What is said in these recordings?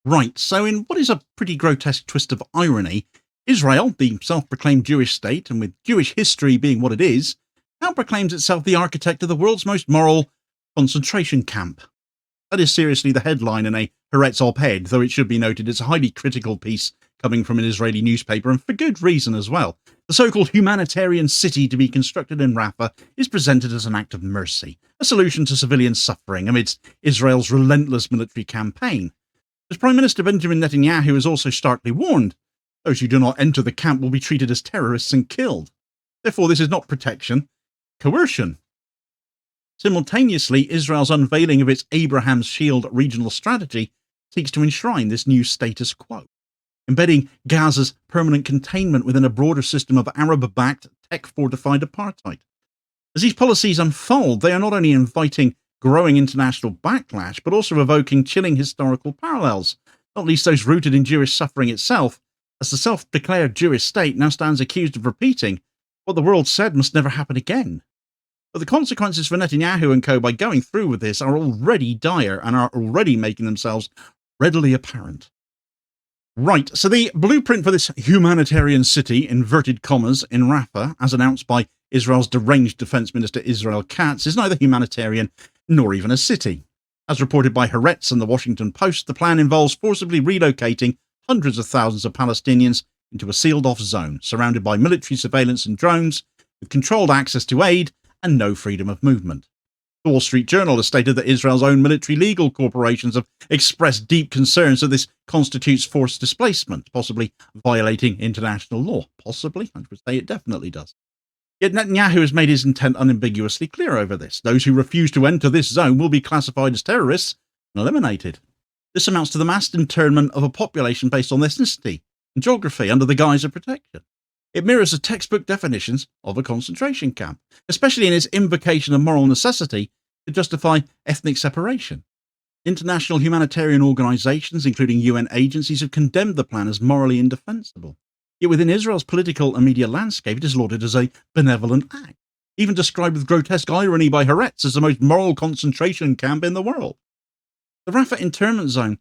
Right, so in what is a pretty grotesque twist of irony, Israel, the self-proclaimed Jewish state, and with Jewish history being what it is, now proclaims itself the architect of the world's most moral concentration camp. That is seriously the headline in a Haaretz op-ed, though it should be noted it's a highly critical piece coming from an Israeli newspaper, and for good reason as well. The so-called humanitarian city to be constructed in Rafah is presented as an act of mercy, a solution to civilian suffering amidst Israel's relentless military campaign. As Prime Minister Benjamin Netanyahu has also starkly warned, those who do not enter the camp will be treated as terrorists and killed. Therefore, this is not protection, coercion. Simultaneously, Israel's unveiling of its Abraham's Shield regional strategy seeks to enshrine this new status quo, embedding Gaza's permanent containment within a broader system of Arab-backed, tech-fortified apartheid. As these policies unfold, they are not only inviting growing international backlash, but also evoking chilling historical parallels, not least those rooted in Jewish suffering itself, as the self-declared Jewish state now stands accused of repeating what the world said must never happen again. But the consequences for Netanyahu and Co. by going through with this are already dire and are already making themselves readily apparent. Right, so the blueprint for this humanitarian city, inverted commas, in Rafah, as announced by Israel's deranged Defense Minister Israel Katz, is neither humanitarian nor even a city. As reported by Haaretz and the Washington Post, the plan involves forcibly relocating hundreds of thousands of Palestinians into a sealed-off zone, surrounded by military surveillance and drones, with controlled access to aid and no freedom of movement. The Wall Street Journal has stated that Israel's own military legal corporations have expressed deep concerns that this constitutes forced displacement, possibly violating international law. Possibly? I would say it definitely does. Yet Netanyahu has made his intent unambiguously clear over this. Those who refuse to enter this zone will be classified as terrorists and eliminated. This amounts to the mass internment of a population based on ethnicity and geography under the guise of protection. It mirrors the textbook definitions of a concentration camp, especially in its invocation of moral necessity to justify ethnic separation. International humanitarian organizations, including UN agencies, have condemned the plan as morally indefensible. Yet within Israel's political and media landscape, it is lauded as a benevolent act, even described with grotesque irony by Haaretz as the most moral concentration camp in the world. The Rafah internment zone is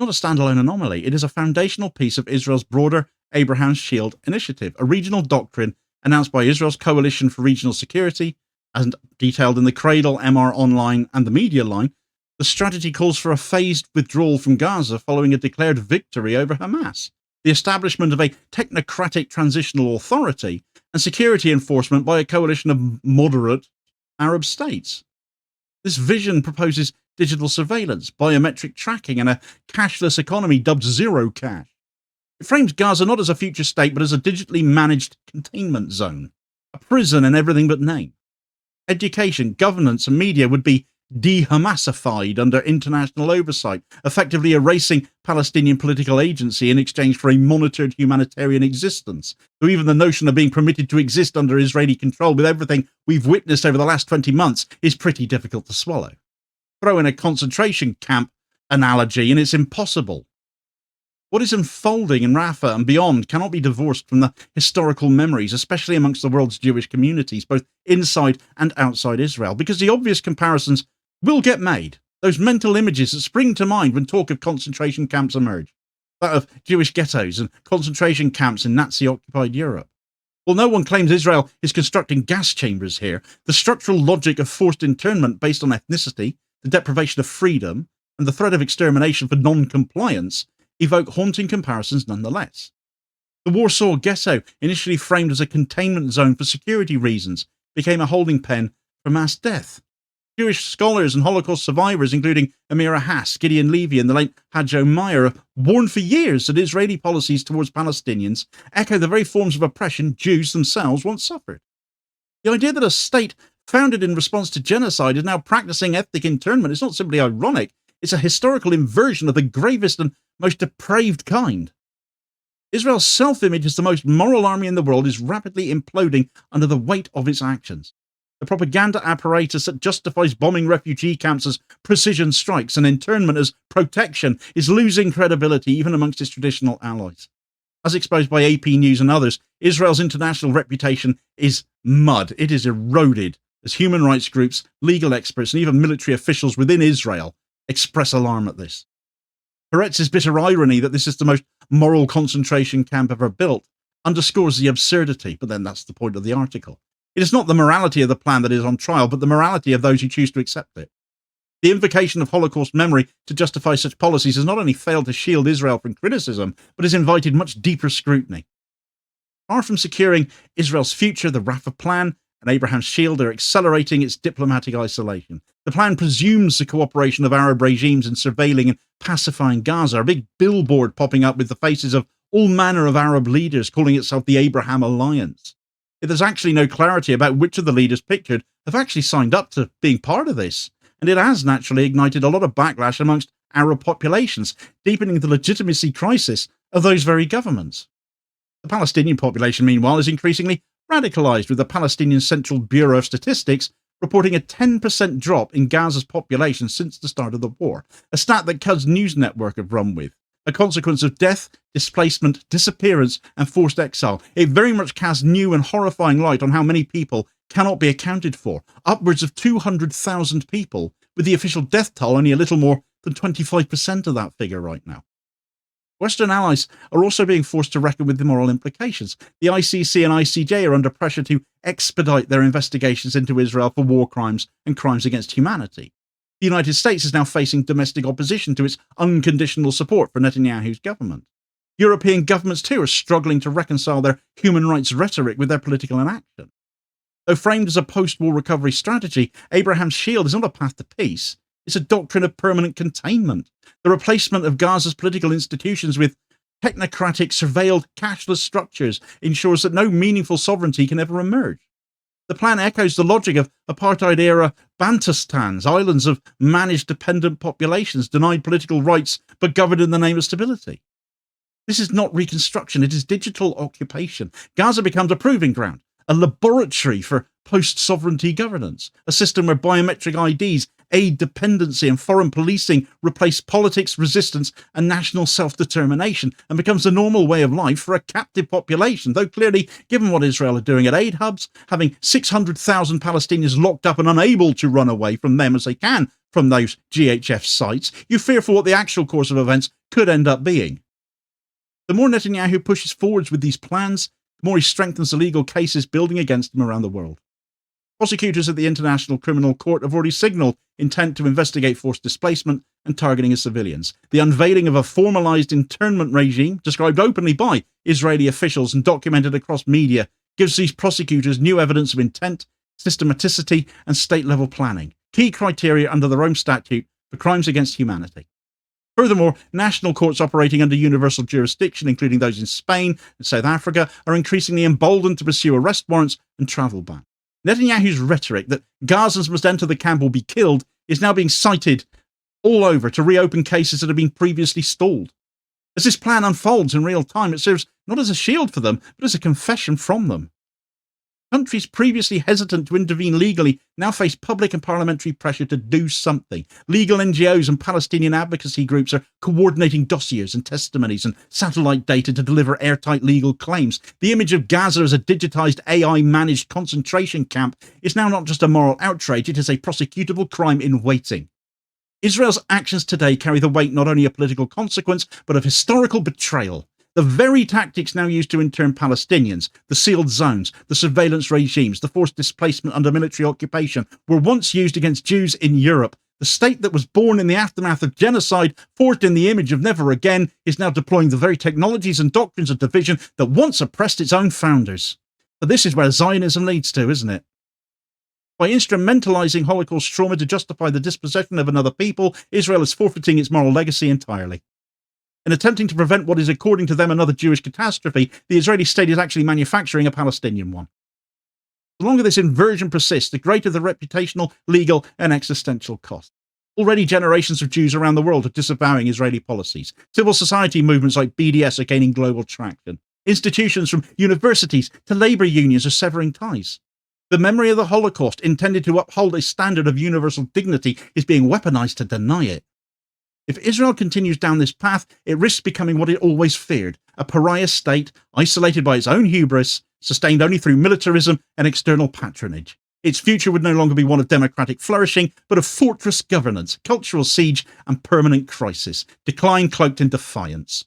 not a standalone anomaly. It is a foundational piece of Israel's broader Abraham's Shield initiative, a regional doctrine announced by Israel's Coalition for Regional Security, and detailed in the Cradle, MR Online, and the Media Line. The strategy calls for a phased withdrawal from Gaza following a declared victory over Hamas, the establishment of a technocratic transitional authority, and security enforcement by a coalition of moderate Arab states. This vision proposes digital surveillance, biometric tracking, and a cashless economy dubbed zero cash. It frames Gaza not as a future state, but as a digitally managed containment zone, a prison in everything but name. Education, governance, and media would be de-Hamasified under international oversight, effectively erasing Palestinian political agency in exchange for a monitored humanitarian existence. So even the notion of being permitted to exist under Israeli control with everything we've witnessed over the last 20 months is pretty difficult to swallow. Throw in a concentration camp analogy and it's impossible. What is unfolding in Rafah and beyond cannot be divorced from the historical memories, especially amongst the world's Jewish communities, both inside and outside Israel, because the obvious comparisons will get made. Those mental images that spring to mind when talk of concentration camps emerge, that of Jewish ghettos and concentration camps in Nazi-occupied Europe. While no one claims Israel is constructing gas chambers here, the structural logic of forced internment based on ethnicity, the deprivation of freedom, and the threat of extermination for non-compliance evoke haunting comparisons nonetheless. The Warsaw Ghetto, initially framed as a containment zone for security reasons, became a holding pen for mass death. Jewish scholars and Holocaust survivors, including Amira Hass, Gideon Levy, and the late Hadjo Meyer, have warned for years that Israeli policies towards Palestinians echo the very forms of oppression Jews themselves once suffered. The idea that a state founded in response to genocide is now practicing ethnic internment is not simply ironic, it's a historical inversion of the gravest and most depraved kind. Israel's self-image as the most moral army in the world is rapidly imploding under the weight of its actions. The propaganda apparatus that justifies bombing refugee camps as precision strikes and internment as protection is losing credibility even amongst its traditional allies. As exposed by AP News and others, Israel's international reputation is mud. It is eroded as human rights groups, legal experts, and even military officials within Israel express alarm at this. Haaretz's bitter irony that this is the most moral concentration camp ever built underscores the absurdity, but then that's the point of the article. It is not the morality of the plan that is on trial, but the morality of those who choose to accept it. The invocation of Holocaust memory to justify such policies has not only failed to shield Israel from criticism, but has invited much deeper scrutiny. Far from securing Israel's future, the Rafa plan and Abraham's Shield are accelerating its diplomatic isolation. The plan presumes the cooperation of Arab regimes in surveilling and pacifying Gaza, a big billboard popping up with the faces of all manner of Arab leaders calling itself the Abraham Alliance. Yet there's actually no clarity about which of the leaders pictured have actually signed up to being part of this, and it has naturally ignited a lot of backlash amongst Arab populations, deepening the legitimacy crisis of those very governments. The Palestinian population, meanwhile, is increasingly radicalized, with the Palestinian Central Bureau of Statistics reporting a 10% drop in Gaza's population since the start of the war, a stat that Cud's news network have run with. A consequence of death, displacement, disappearance, and forced exile. It very much casts new and horrifying light on how many people cannot be accounted for. Upwards of 200,000 people, with the official death toll only a little more than 25% of that figure right now. Western allies are also being forced to reckon with the moral implications. The ICC and ICJ are under pressure to expedite their investigations into Israel for war crimes and crimes against humanity. The United States is now facing domestic opposition to its unconditional support for Netanyahu's government. European governments too are struggling to reconcile their human rights rhetoric with their political inaction. Though framed as a post-war recovery strategy, Abraham's Shield is not a path to peace. It's a doctrine of permanent containment, the replacement of Gaza's political institutions with technocratic, surveilled, cashless structures ensures that no meaningful sovereignty can ever emerge. The plan echoes the logic of apartheid-era Bantustans, islands of managed dependent populations denied political rights but governed in the name of stability. This is not reconstruction, it is digital occupation. Gaza becomes a proving ground, a laboratory for post-sovereignty governance, a system where biometric IDs, aid dependency and foreign policing replace politics, resistance and national self-determination and becomes the normal way of life for a captive population, though clearly, given what Israel are doing at aid hubs, having 600,000 Palestinians locked up and unable to run away from them as they can from those GHF sites, you fear for what the actual course of events could end up being. The more Netanyahu pushes forwards with these plans, the more he strengthens the legal cases building against him around the world. Prosecutors at the International Criminal Court have already signalled intent to investigate forced displacement and targeting of civilians. The unveiling of a formalised internment regime, described openly by Israeli officials and documented across media, gives these prosecutors new evidence of intent, systematicity and state-level planning, key criteria under the Rome Statute for crimes against humanity. Furthermore, national courts operating under universal jurisdiction, including those in Spain and South Africa, are increasingly emboldened to pursue arrest warrants and travel bans. Netanyahu's rhetoric that Gazans must enter the camp or be killed is now being cited all over to reopen cases that have been previously stalled. As this plan unfolds in real time, it serves not as a shield for them, but as a confession from them. Countries previously hesitant to intervene legally now face public and parliamentary pressure to do something. Legal NGOs and Palestinian advocacy groups are coordinating dossiers and testimonies and satellite data to deliver airtight legal claims. The image of Gaza as a digitized AI-managed concentration camp is now not just a moral outrage, it is a prosecutable crime in waiting. Israel's actions today carry the weight not only of political consequence, but of historical betrayal. The very tactics now used to intern Palestinians, the sealed zones, the surveillance regimes, the forced displacement under military occupation, were once used against Jews in Europe. The state that was born in the aftermath of genocide, forged in the image of never again, is now deploying the very technologies and doctrines of division that once oppressed its own founders. But this is where Zionism leads to, isn't it? By instrumentalizing Holocaust trauma to justify the dispossession of another people, Israel is forfeiting its moral legacy entirely. In attempting to prevent what is, according to them, another Jewish catastrophe, the Israeli state is actually manufacturing a Palestinian one. The longer this inversion persists, the greater the reputational, legal and existential cost. Already generations of Jews around the world are disavowing Israeli policies. Civil society movements like BDS are gaining global traction. Institutions from universities to labour unions are severing ties. The memory of the Holocaust, intended to uphold a standard of universal dignity, is being weaponized to deny it. If Israel continues down this path, it risks becoming what it always feared, a pariah state, isolated by its own hubris, sustained only through militarism and external patronage. Its future would no longer be one of democratic flourishing, but of fortress governance, cultural siege, and permanent crisis, decline cloaked in defiance.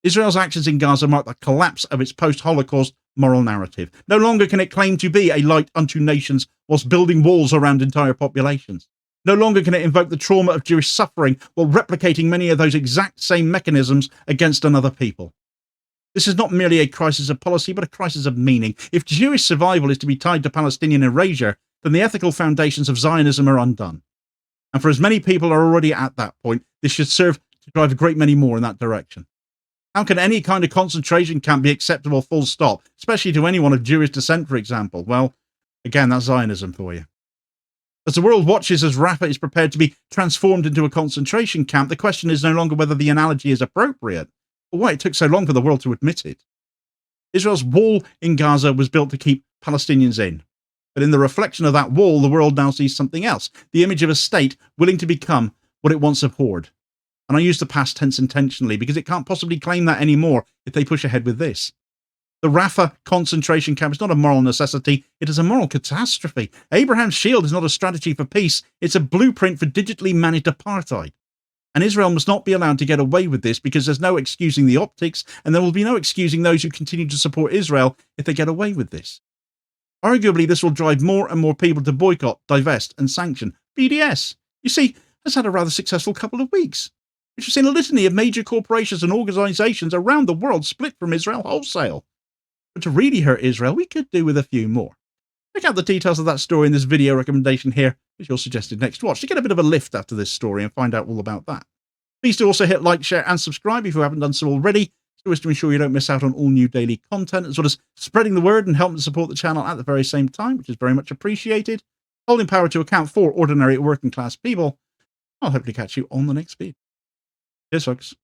Israel's actions in Gaza mark the collapse of its post-Holocaust moral narrative. No longer can it claim to be a light unto nations whilst building walls around entire populations. No longer can it invoke the trauma of Jewish suffering while replicating many of those exact same mechanisms against another people. This is not merely a crisis of policy, but a crisis of meaning. If Jewish survival is to be tied to Palestinian erasure, then the ethical foundations of Zionism are undone. And for as many people are already at that point, this should serve to drive a great many more in that direction. How can any kind of concentration camp be acceptable full stop, especially to anyone of Jewish descent, for example? Well, again, that's Zionism for you. As the world watches as Rafa is prepared to be transformed into a concentration camp, the question is no longer whether the analogy is appropriate, or why it took so long for the world to admit it. Israel's wall in Gaza was built to keep Palestinians in. But in the reflection of that wall, the world now sees something else, the image of a state willing to become what it once abhorred. And I use the past tense intentionally because it can't possibly claim that anymore if they push ahead with this. The Rafah concentration camp is not a moral necessity, it is a moral catastrophe. Abraham's shield is not a strategy for peace, it's a blueprint for digitally managed apartheid. And Israel must not be allowed to get away with this because there's no excusing the optics, and there will be no excusing those who continue to support Israel if they get away with this. Arguably, this will drive more and more people to boycott, divest, and sanction. BDS, you see, has had a rather successful couple of weeks, which has seen a litany of major corporations and organizations around the world split from Israel wholesale. But to really hurt Israel, we could do with a few more. Check out the details of that story in this video recommendation here, as your suggested next watch, to get a bit of a lift after this story and find out all about that. Please do also hit like, share, and subscribe if you haven't done so already, so as to ensure you don't miss out on all new daily content, as well as spreading the word and helping to support the channel at the very same time, which is very much appreciated. Holding power to account for ordinary working class people. I'll hopefully catch you on the next video. Cheers, folks.